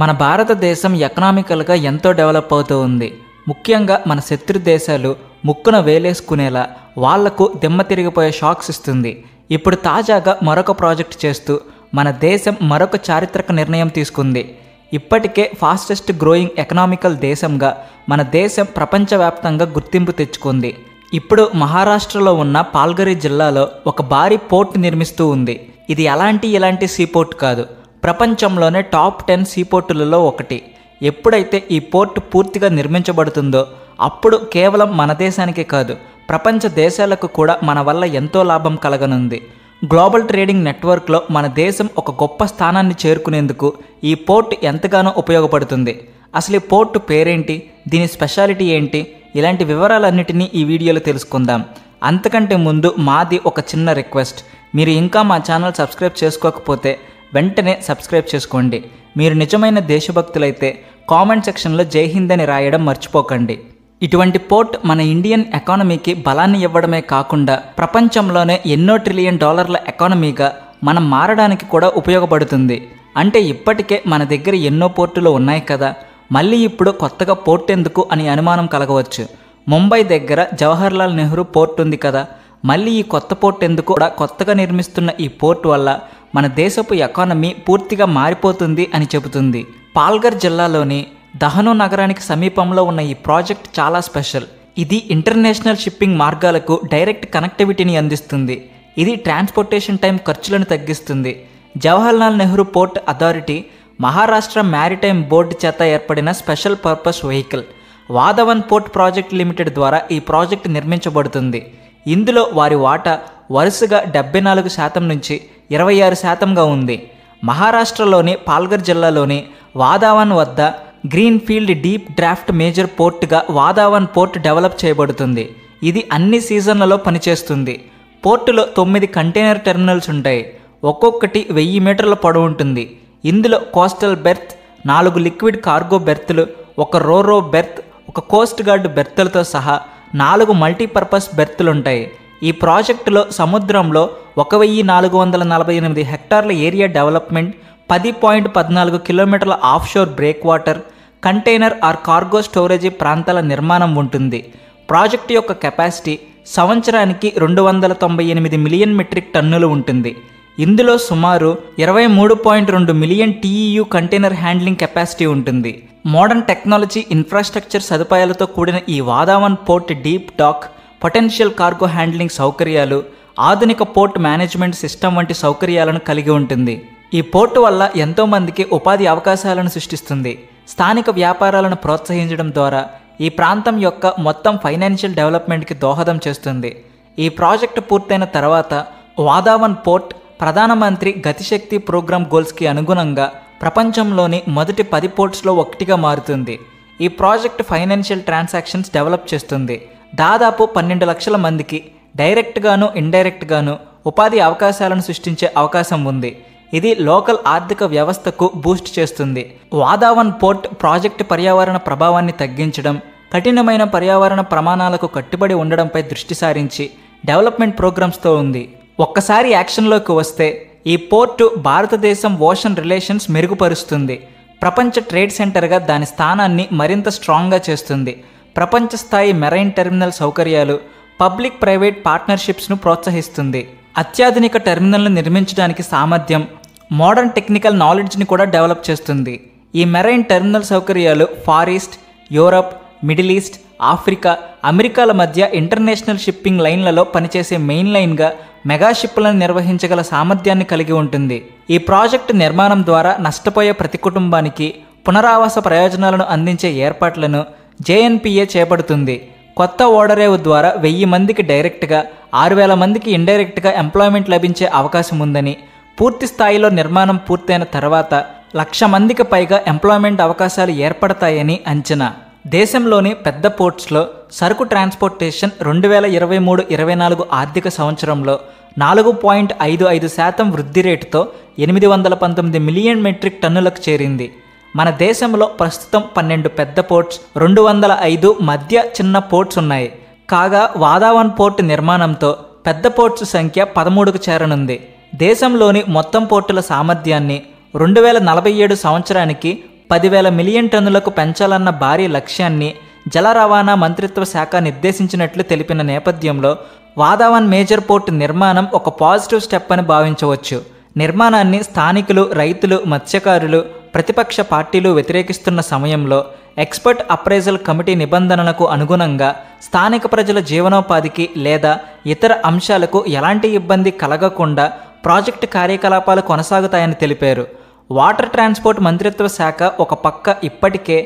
మన భారతదేశం ఎకనామికల్గా ఎంతో డెవలప్ అవుతూ ఉంది. ముఖ్యంగా మన శత్రు దేశాలు ముక్కున వేలేసుకునేలా వాళ్లకు దిమ్మ తిరిగిపోయే షాక్స్ ఇస్తుంది. ఇప్పుడు తాజాగా మరొక ప్రాజెక్ట్ చేస్తూ మన దేశం మరొక చారిత్రక నిర్ణయం తీసుకుంది. ఇప్పటికే ఫాస్టెస్ట్ గ్రోయింగ్ ఎకనామికల్ దేశంగా మన దేశం ప్రపంచవ్యాప్తంగా గుర్తింపు తెచ్చుకుంది. ఇప్పుడు మహారాష్ట్రలో ఉన్న పాల్ఘర్ జిల్లాలో ఒక భారీ పోర్ట్ నిర్మిస్తూ ఉంది. ఇది ఇలాంటి సీపోర్ట్ కాదు, ప్రపంచంలోనే టాప్ 10 సీపోర్టులలో ఒకటి. ఎప్పుడైతే ఈ పోర్ట్ పూర్తిగా నిర్మించబడుతుందో అప్పుడు కేవలం మన దేశానికే కాదు, ప్రపంచ దేశాలకు కూడా మన వల్ల ఎంతో లాభం కలగనుంది. గ్లోబల్ ట్రేడింగ్ నెట్వర్క్లో మన దేశం ఒక గొప్ప స్థానాన్ని చేరుకునేందుకు ఈ పోర్ట్ ఎంతగానో ఉపయోగపడుతుంది. అసలు ఈ పోర్టు పేరేంటి, దీని స్పెషాలిటీ ఏంటి, ఇలాంటి వివరాలన్నిటినీ ఈ వీడియోలో తెలుసుకుందాం. అంతకంటే ముందు మాది ఒక చిన్న రిక్వెస్ట్, మీరు ఇంకా మా ఛానల్ సబ్స్క్రైబ్ చేసుకోకపోతే వెంటనే సబ్స్క్రైబ్ చేసుకోండి. మీరు నిజమైన దేశభక్తులైతే కామెంట్ సెక్షన్లో జై హింద్ అని రాయడం మర్చిపోకండి. ఇటువంటి పోర్ట్ మన ఇండియన్ ఎకానమీకి బలాన్ని ఇవ్వడమే కాకుండా ప్రపంచంలోనే ఎన్నో ట్రిలియన్ డాలర్ల ఎకానమీగా మనం మారడానికి కూడా ఉపయోగపడుతుంది. అంటే ఇప్పటికే మన దగ్గర ఎన్నో పోర్టులు ఉన్నాయి కదా, మళ్ళీ ఇప్పుడు కొత్తగా పోర్ట్ ఎందుకు అని అనుమానం కలగవచ్చు. ముంబై దగ్గర జవహర్లాల్ నెహ్రూ పోర్ట్ ఉంది కదా, మళ్ళీ ఈ కొత్త పోర్ట్ ఎందుకు? కూడా కొత్తగా నిర్మిస్తున్న ఈ పోర్ట్ వల్ల మన దేశపు ఎకానమీ పూర్తిగా మారిపోతుంది అని చెబుతుంది. పాల్ఘర్ జిల్లాలోని దహను నగరానికి సమీపంలో ఉన్న ఈ ప్రాజెక్ట్ చాలా స్పెషల్. ఇది ఇంటర్నేషనల్ షిప్పింగ్ మార్గాలకు డైరెక్ట్ కనెక్టివిటీని అందిస్తుంది. ఇది ట్రాన్స్పోర్టేషన్ టైం ఖర్చులను తగ్గిస్తుంది. Jawaharlal Nehru port authority Maharashtra maritime board చేత ఏర్పడిన special purpose vehicle Wadhawan port project limited ద్వారా ఈ ప్రాజెక్ట్ నిర్మించబడుతుంది. ఇందులో వారి వాటా వరుసగా 74% నుంచి 26%గా ఉంది. మహారాష్ట్రలోని పాల్ఘర్ జిల్లాలోని వాధావన్ వద్ద green field deep draft major పోర్ట్గా వాధావన్ పోర్ట్ డెవలప్ చేయబడుతుంది. ఇది అన్ని సీజన్లలో పనిచేస్తుంది. పోర్టులో 9 కంటైనర్ టెర్మినల్స్ ఉంటాయి. ఒక్కొక్కటి 1000 మీటర్ల పొడవు ఉంటుంది. ఇందులో కోస్టల్ బెర్త్, 4 లిక్విడ్ కార్గో బెర్త్లు, 1 రోరో బెర్త్, 1 కోస్ట్ గార్డ్ బెర్త్లతో సహా 4 మల్టీపర్పస్ బెర్త్లుంటాయి. ఈ ప్రాజెక్టులో సముద్రంలో 1448 హెక్టార్ల ఏరియా డెవలప్మెంట్, 10.14 కిలోమీటర్ల offshore break water, container or cargo storage ప్రాంతాల నిర్మాణం ఉంటుంది. ప్రాజెక్టు యొక్క కెపాసిటీ సంవత్సరానికి 298 మిలియన్ మెట్రిక్ టన్నులు ఉంటుంది. ఇందులో సుమారు 23.2 million TEU container handling capacity ఉంటుంది. మోడర్న్ టెక్నాలజీ ఇన్ఫ్రాస్ట్రక్చర్ సదుపాయాలతో కూడిన ఈ Vadhavan port deep dock, potential cargo handling సౌకర్యాలు, ఆధునిక పోర్ట్ మేనేజ్మెంట్ సిస్టమ్ వంటి సౌకర్యాలను కలిగి ఉంటుంది. ఈ పోర్టు వల్ల ఎంతోమందికి ఉపాధి అవకాశాలను సృష్టిస్తుంది. స్థానిక వ్యాపారాలను ప్రోత్సహించడం ద్వారా ఈ ప్రాంతం యొక్క మొత్తం ఫైనాన్షియల్ డెవలప్మెంట్కి దోహదం చేస్తుంది. ఈ ప్రాజెక్టు పూర్తయిన తర్వాత వాధావన్ పోర్ట్ ప్రధానమంత్రి గతిశక్తి ప్రోగ్రామ్ గోల్స్కి అనుగుణంగా ప్రపంచంలోని మొదటి 10 పోర్ట్స్లో ఒకటిగా మారుతుంది. ఈ ప్రాజెక్ట్ ఫైనాన్షియల్ ట్రాన్సాక్షన్స్ డెవలప్ చేస్తుంది. దాదాపు 12 లక్షల మందికి డైరెక్ట్గాను ఇండైరెక్ట్గాను ఉపాధి అవకాశాలను సృష్టించే అవకాశం ఉంది. ఇది లోకల్ ఆర్థిక వ్యవస్థకు బూస్ట్ చేస్తుంది. వాధావన్ పోర్ట్ ప్రాజెక్టు పర్యావరణ ప్రభావాన్ని తగ్గించడం, కఠినమైన పర్యావరణ ప్రమాణాలకు కట్టుబడి ఉండడంపై దృష్టి సారించి డెవలప్మెంట్ ప్రోగ్రామ్స్తో ఉంది. ఒక్కసారి యాక్షన్లోకి వస్తే ఈ పోర్టు భారతదేశం ఓషన్ రిలేషన్స్ మెరుగుపరుస్తుంది. ప్రపంచ ట్రేడ్ సెంటర్గా దాని స్థానాన్ని మరింత స్ట్రాంగ్గా చేస్తుంది. ప్రపంచ స్థాయి మెరైన్ టెర్మినల్ సౌకర్యాలు, పబ్లిక్ ప్రైవేట్ పార్ట్నర్షిప్స్ను ప్రోత్సహిస్తుంది. అత్యాధునిక టెర్మినల్ను నిర్మించడానికి సామర్థ్యం, మోడర్న్ టెక్నికల్ నాలెడ్జ్ని కూడా డెవలప్ చేస్తుంది. ఈ మెరైన్ టెర్మినల్ సౌకర్యాలు far east, Europe, middle east, Africa, అమెరికాల మధ్య ఇంటర్నేషనల్ షిప్పింగ్ లైన్లలో పనిచేసే మెయిన్ లైన్గా మెగా షిప్లను నిర్వహించగల సామర్థ్యాన్ని కలిగి ఉంటుంది. ఈ ప్రాజెక్టు నిర్మాణం ద్వారా నష్టపోయే ప్రతి కుటుంబానికి పునరావాస ప్రయోజనాలను అందించే ఏర్పాట్లను JNPA చేపడుతుంది. కొత్త ఓడరేవు ద్వారా 1000 మందికి డైరెక్ట్గా, 6000 మందికి ఇండైరెక్ట్గా ఎంప్లాయ్మెంట్ లభించే అవకాశం ఉందని, పూర్తి స్థాయిలో నిర్మాణం పూర్తయిన తర్వాత 1,00,000 మందికి పైగా ఎంప్లాయ్మెంట్ అవకాశాలు ఏర్పడతాయని అంచనా. దేశంలోని పెద్ద పోర్ట్స్లో సరుకు ట్రాన్స్పోర్టేషన్ 2023-24 ఆర్థిక సంవత్సరంలో 4.55% వృద్ధి రేటుతో 819 మిలియన్ మెట్రిక్ టన్నులకు చేరింది. మన దేశంలో ప్రస్తుతం 12 పెద్ద పోర్ట్స్, 205 మధ్య చిన్న పోర్ట్స్ ఉన్నాయి. కాగా వాధావన్ పోర్ట్ నిర్మాణంతో పెద్ద పోర్ట్స్ సంఖ్య 13కు చేరనుంది. దేశంలోని మొత్తం పోర్టుల సామర్థ్యాన్ని 2047 సంవత్సరానికి 10,000 మిలియన్ టన్నులకు పెంచాలన్న భారీ లక్ష్యాన్ని జల రవాణా మంత్రిత్వ శాఖ నిర్దేశించినట్లు తెలిపిన నేపథ్యంలో వాధావన్ మేజర్ పోర్ట్ నిర్మాణం ఒక పాజిటివ్ స్టెప్ అని భావించవచ్చు. నిర్మాణాన్ని స్థానికులు, రైతులు, మత్స్యకారులు, ప్రతిపక్ష పార్టీలు వ్యతిరేకిస్తున్న సమయంలో ఎక్స్పర్ట్ అప్రైజల్ కమిటీ నిబంధనలకు అనుగుణంగా స్థానిక ప్రజల జీవనోపాధికి లేదా ఇతర అంశాలకు ఎలాంటి ఇబ్బంది కలగకుండా ప్రాజెక్టు కార్యకలాపాలు కొనసాగుతాయని తెలిపారు. వాటర్ ట్రాన్స్పోర్ట్ మంత్రిత్వ శాఖ ఒక పక్క ఇప్పటికే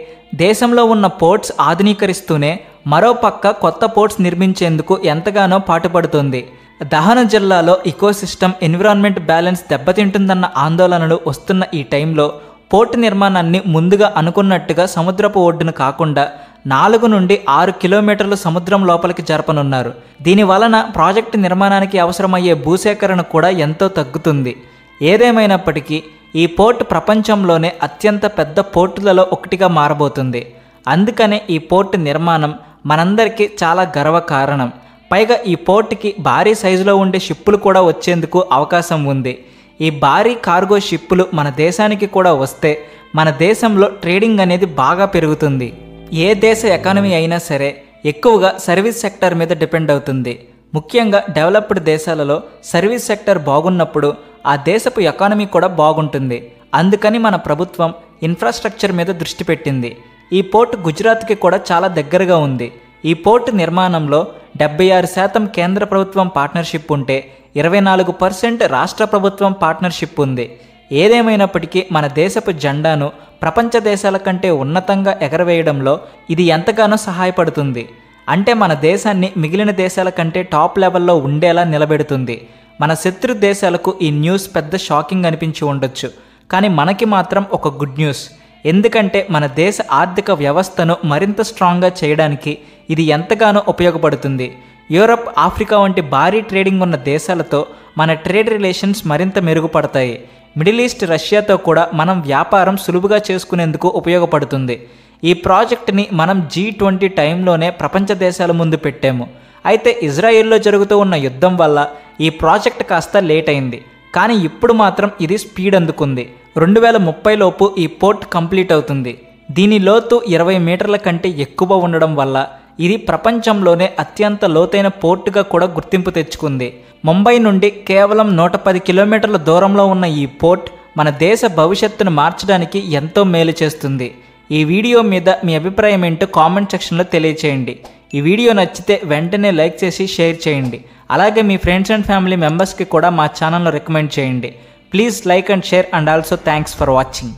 దేశంలో ఉన్న పోర్ట్స్ ఆధునీకరిస్తూనే మరో పక్క కొత్త పోర్ట్స్ నిర్మించేందుకు ఎంతగానో పాటుపడుతుంది. దహన జిల్లాలో ఇకోసిస్టమ్, ఎన్విరాన్మెంట్ బ్యాలెన్స్ దెబ్బతింటుందన్న ఆందోళనలు వస్తున్న ఈ టైంలో పోర్టు నిర్మాణాన్ని ముందుగా అనుకున్నట్టుగా సముద్రపు ఒడ్డును కాకుండా 4 నుండి 6 కిలోమీటర్లు సముద్రం లోపలికి జరపనున్నారు. దీనివలన ప్రాజెక్టు నిర్మాణానికి అవసరమయ్యే భూసేకరణ కూడా ఎంతో తగ్గుతుంది. ఏదేమైనప్పటికీ ఈ పోర్టు ప్రపంచంలోనే అత్యంత పెద్ద పోర్టులలో ఒకటిగా మారబోతుంది. అందుకనే ఈ పోర్టు నిర్మాణం మనందరికీ చాలా గర్వకారణం. పైగా ఈ పోర్టుకి భారీ సైజులో ఉండే షిప్పులు కూడా వచ్చేందుకు అవకాశం ఉంది. ఈ భారీ కార్గో షిప్పులు మన దేశానికి కూడా వస్తే మన దేశంలో ట్రేడింగ్ అనేది బాగా పెరుగుతుంది. ఏ దేశ ఎకానమీ అయినా సరే ఎక్కువగా సర్వీస్ సెక్టర్ మీద డిపెండ్ అవుతుంది. ముఖ్యంగా డెవలప్డ్ దేశాలలో సర్వీస్ సెక్టర్ బాగున్నప్పుడు ఆ దేశపు ఎకానమీ కూడా బాగుంటుంది. అందుకని మన ప్రభుత్వం ఇన్ఫ్రాస్ట్రక్చర్ మీద దృష్టి పెట్టింది. ఈ పోర్టు గుజరాత్కి కూడా చాలా దగ్గరగా ఉంది. ఈ పోర్టు నిర్మాణంలో 76% కేంద్ర ప్రభుత్వం పార్ట్నర్షిప్ ఉంటే 24% రాష్ట్ర ప్రభుత్వం పార్ట్నర్షిప్ ఉంది. ఏదేమైనప్పటికీ మన దేశపు జెండాను ప్రపంచ దేశాల కంటే ఉన్నతంగా ఎగరవేయడంలో ఇది ఎంతగానో సహాయపడుతుంది. అంటే మన దేశాన్ని మిగిలిన దేశాల కంటే టాప్ లెవెల్లో ఉండేలా నిలబెడుతుంది. మన శత్రు దేశాలకు ఈ న్యూస్ పెద్ద షాకింగ్ అనిపించి ఉండొచ్చు, కానీ మనకి మాత్రం ఒక గుడ్ న్యూస్. ఎందుకంటే మన దేశ ఆర్థిక వ్యవస్థను మరింత స్ట్రాంగ్గా చేయడానికి ఇది ఎంతగానో ఉపయోగపడుతుంది. యూరప్, ఆఫ్రికా వంటి భారీ ట్రేడింగ్ ఉన్న దేశాలతో మన ట్రేడ్ రిలేషన్స్ మరింత మెరుగుపడతాయి. మిడిల్ ఈస్ట్, రష్యాతో కూడా మనం వ్యాపారం సులువుగా చేసుకునేందుకు ఉపయోగపడుతుంది. ఈ ప్రాజెక్టుని మనం G20 టైంలోనే ప్రపంచ దేశాల ముందు పెట్టాము. అయితే ఇజ్రాయెల్లో జరుగుతూ ఉన్న యుద్ధం వల్ల ఈ ప్రాజెక్ట్ కాస్త లేట్ అయింది. కానీ ఇప్పుడు మాత్రం ఇది స్పీడ్ అందుకుంది. 2030 లోపు ఈ పోర్ట్ కంప్లీట్ అవుతుంది. దీని లోతు 20 మీటర్ల కంటే ఎక్కువ ఉండడం వల్ల ఇది ప్రపంచంలోనే అత్యంత లోతైన పోర్టుగా కూడా గుర్తింపు తెచ్చుకుంది. ముంబై నుండి కేవలం 110 కిలోమీటర్ల దూరంలో ఉన్న ఈ పోర్ట్ మన దేశ భవిష్యత్తును మార్చడానికి ఎంతో మేలు చేస్తుంది. ఈ వీడియో మీద మీ అభిప్రాయం ఏంటో కామెంట్ సెక్షన్లో తెలియచేయండి. ఈ వీడియో నచ్చితే వెంటనే లైక్ చేసి షేర్ చేయండి. అలాగే మీ ఫ్రెండ్స్ అండ్ ఫ్యామిలీ మెంబర్స్కి కూడా మా ఛానల్ను రికమెండ్ చేయండి. Please like and share, and also thanks for watching.